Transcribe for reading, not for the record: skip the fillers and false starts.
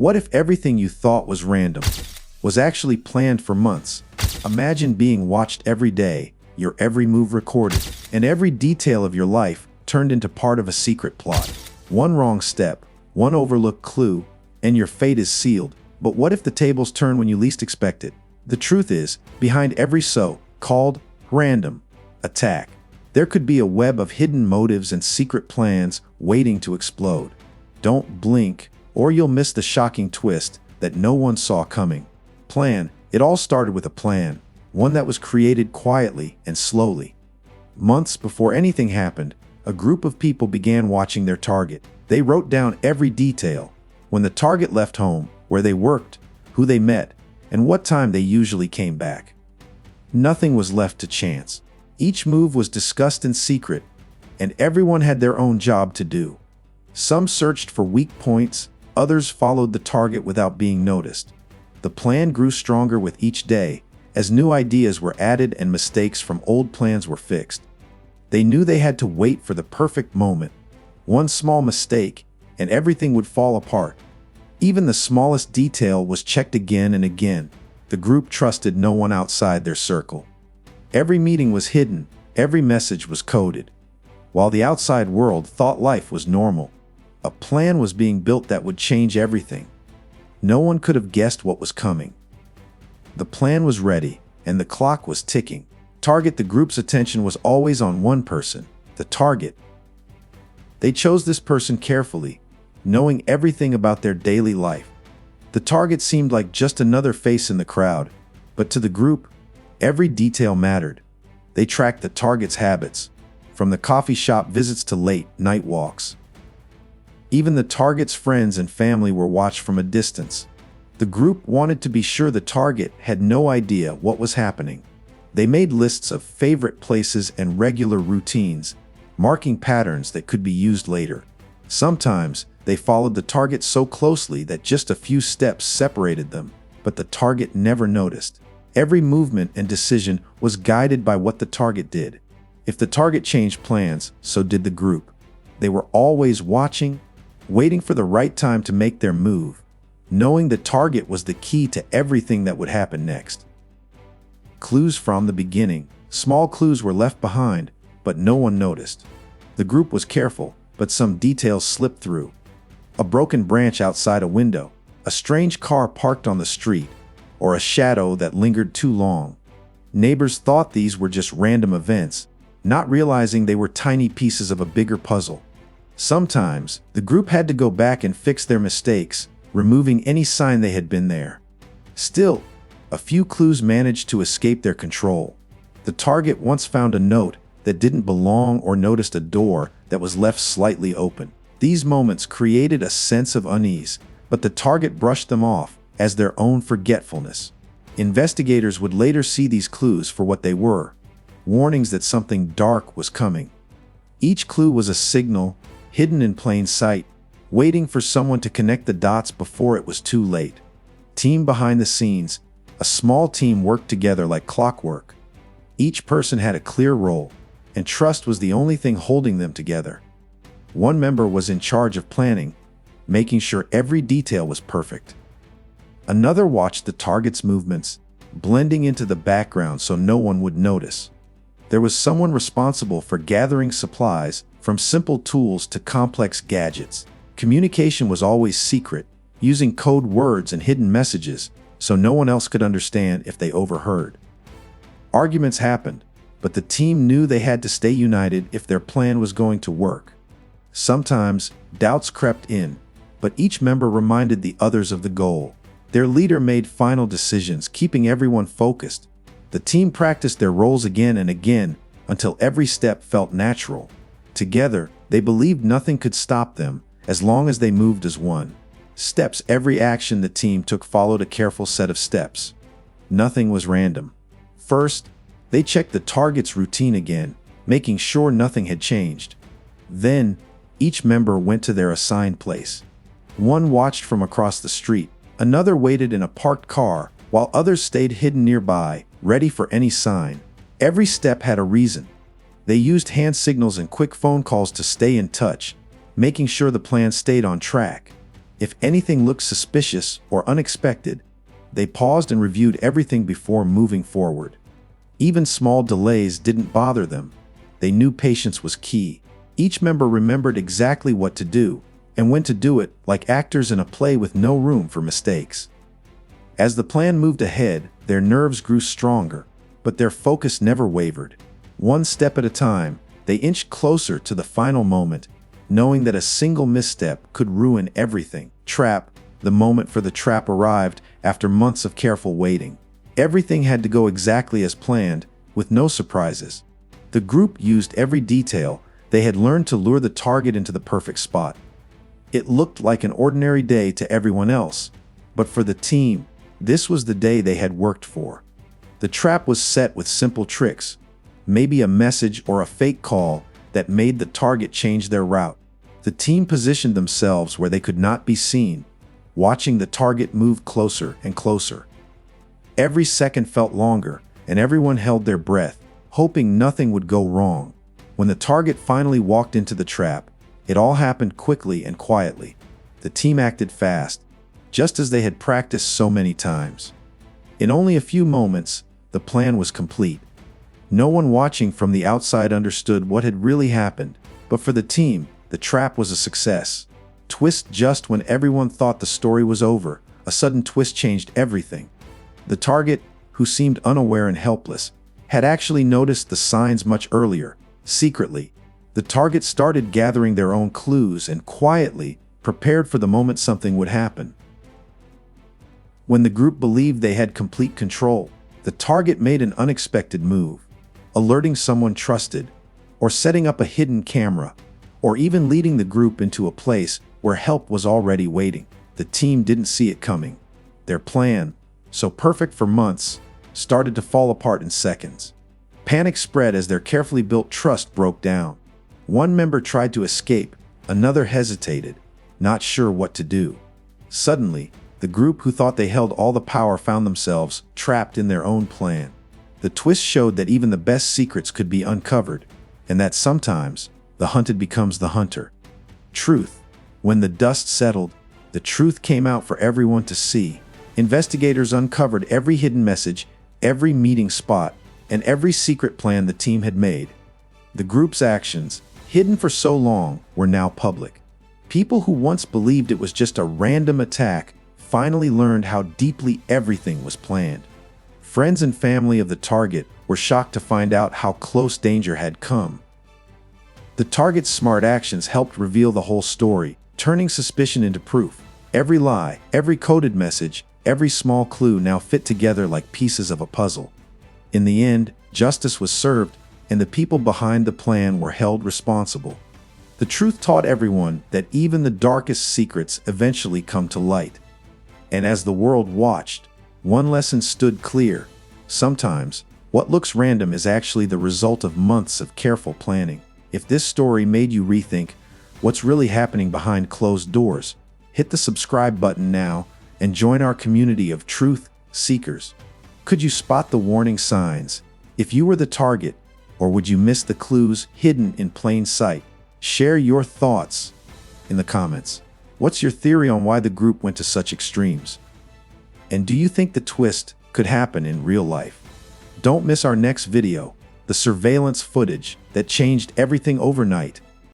What if everything you thought was random was actually planned for months? Imagine being watched every day, your every move recorded, and every detail of your life turned into part of a secret plot. One wrong step, one overlooked clue, and your fate is sealed. But what if the tables turn when you least expect it? The truth is, behind every so-called random attack, there could be a web of hidden motives and secret plans waiting to explode. Don't blink, or you'll miss the shocking twist that no one saw coming. It all started with a plan, one that was created quietly and slowly. Months before anything happened, a group of people began watching their target. They wrote down every detail: when the target left home, where they worked, who they met, and what time they usually came back. Nothing was left to chance. Each move was discussed in secret, and everyone had their own job to do. Some searched for weak points, others followed the target without being noticed. The plan grew stronger with each day, as new ideas were added and mistakes from old plans were fixed. They knew they had to wait for the perfect moment. One small mistake, and everything would fall apart. Even the smallest detail was checked again and again. The group trusted no one outside their circle. Every meeting was hidden, every message was coded. While the outside world thought life was normal, a plan was being built that would change everything. No one could have guessed what was coming. The plan was ready, and the clock was ticking. The group's attention was always on one person, the target. They chose this person carefully, knowing everything about their daily life. The target seemed like just another face in the crowd, but to the group, every detail mattered. They tracked the target's habits, from the coffee shop visits to late night walks. Even the target's friends and family were watched from a distance. The group wanted to be sure the target had no idea what was happening. They made lists of favorite places and regular routines, marking patterns that could be used later. Sometimes, they followed the target so closely that just a few steps separated them, but the target never noticed. Every movement and decision was guided by what the target did. If the target changed plans, so did the group. They were always watching, waiting for the right time to make their move, knowing the target was the key to everything that would happen next. Clues from the beginning. Small clues were left behind, but no one noticed. The group was careful, but some details slipped through. A broken branch outside a window, a strange car parked on the street, or a shadow that lingered too long. Neighbors thought these were just random events, not realizing they were tiny pieces of a bigger puzzle. Sometimes, the group had to go back and fix their mistakes, removing any sign they had been there. Still, a few clues managed to escape their control. The target once found a note that didn't belong or noticed a door that was left slightly open. These moments created a sense of unease, but the target brushed them off as their own forgetfulness. Investigators would later see these clues for what they were: warnings that something dark was coming. Each clue was a signal, hidden in plain sight, waiting for someone to connect the dots before it was too late. Team behind the scenes. A small team worked together like clockwork. Each person had a clear role, and trust was the only thing holding them together. One member was in charge of planning, making sure every detail was perfect. Another watched the target's movements, blending into the background so no one would notice. There was someone responsible for gathering supplies, from simple tools to complex gadgets. Communication was always secret, using code words and hidden messages, so no one else could understand if they overheard. Arguments happened, but the team knew they had to stay united if their plan was going to work. Sometimes, doubts crept in, but each member reminded the others of the goal. Their leader made final decisions, keeping everyone focused. The team practiced their roles again and again until every step felt natural. Together, they believed nothing could stop them as long as they moved as one. Every action the team took followed a careful set of steps. Nothing was random. First, they checked the target's routine again, making sure nothing had changed. Then, each member went to their assigned place. One watched from across the street, another waited in a parked car, while others stayed hidden nearby, ready for any sign. Every step had a reason. They used hand signals and quick phone calls to stay in touch, making sure the plan stayed on track. If anything looked suspicious or unexpected, they paused and reviewed everything before moving forward. Even small delays didn't bother them. They knew patience was key. Each member remembered exactly what to do and when to do it, like actors in a play with no room for mistakes. As the plan moved ahead, their nerves grew stronger, but their focus never wavered. One step at a time, they inched closer to the final moment, knowing that a single misstep could ruin everything. Trap. The moment for the trap arrived after months of careful waiting. Everything had to go exactly as planned, with no surprises. The group used every detail they had learned to lure the target into the perfect spot. It looked like an ordinary day to everyone else, but for the team, this was the day they had worked for. The trap was set with simple tricks, maybe a message or a fake call that made the target change their route. The team positioned themselves where they could not be seen, watching the target move closer and closer. Every second felt longer, and everyone held their breath, hoping nothing would go wrong. When the target finally walked into the trap, it all happened quickly and quietly. The team acted fast, just as they had practiced so many times. In only a few moments, the plan was complete. No one watching from the outside understood what had really happened, but for the team, the trap was a success. Twist. Just when everyone thought the story was over, a sudden twist changed everything. The target, who seemed unaware and helpless, had actually noticed the signs much earlier. Secretly, the target started gathering their own clues and quietly prepared for the moment something would happen. When the group believed they had complete control, the target made an unexpected move, alerting someone trusted, or setting up a hidden camera, or even leading the group into a place where help was already waiting. The team didn't see it coming. Their plan, so perfect for months, started to fall apart in seconds. Panic spread as their carefully built trust broke down. One member tried to escape, another hesitated, not sure what to do. Suddenly, the group who thought they held all the power found themselves trapped in their own plan. The twist showed that even the best secrets could be uncovered, and that sometimes the hunted becomes the hunter. Truth. When the dust settled, the truth came out for everyone to see. Investigators uncovered every hidden message, every meeting spot, and every secret plan the team had made. The group's actions, hidden for so long, were now public. People who once believed it was just a random attack finally learned how deeply everything was planned. Friends and family of the target were shocked to find out how close danger had come. The target's smart actions helped reveal the whole story, turning suspicion into proof. Every lie, every coded message, every small clue now fit together like pieces of a puzzle. In the end, justice was served, and the people behind the plan were held responsible. The truth taught everyone that even the darkest secrets eventually come to light. And as the world watched, one lesson stood clear. Sometimes, what looks random is actually the result of months of careful planning. If this story made you rethink what's really happening behind closed doors, hit the subscribe button now and join our community of truth seekers. Could you spot the warning signs if you were the target, or would you miss the clues hidden in plain sight? Share your thoughts in the comments. What's your theory on why the group went to such extremes? And do you think the twist could happen in real life? Don't miss our next video, the surveillance footage that changed everything overnight.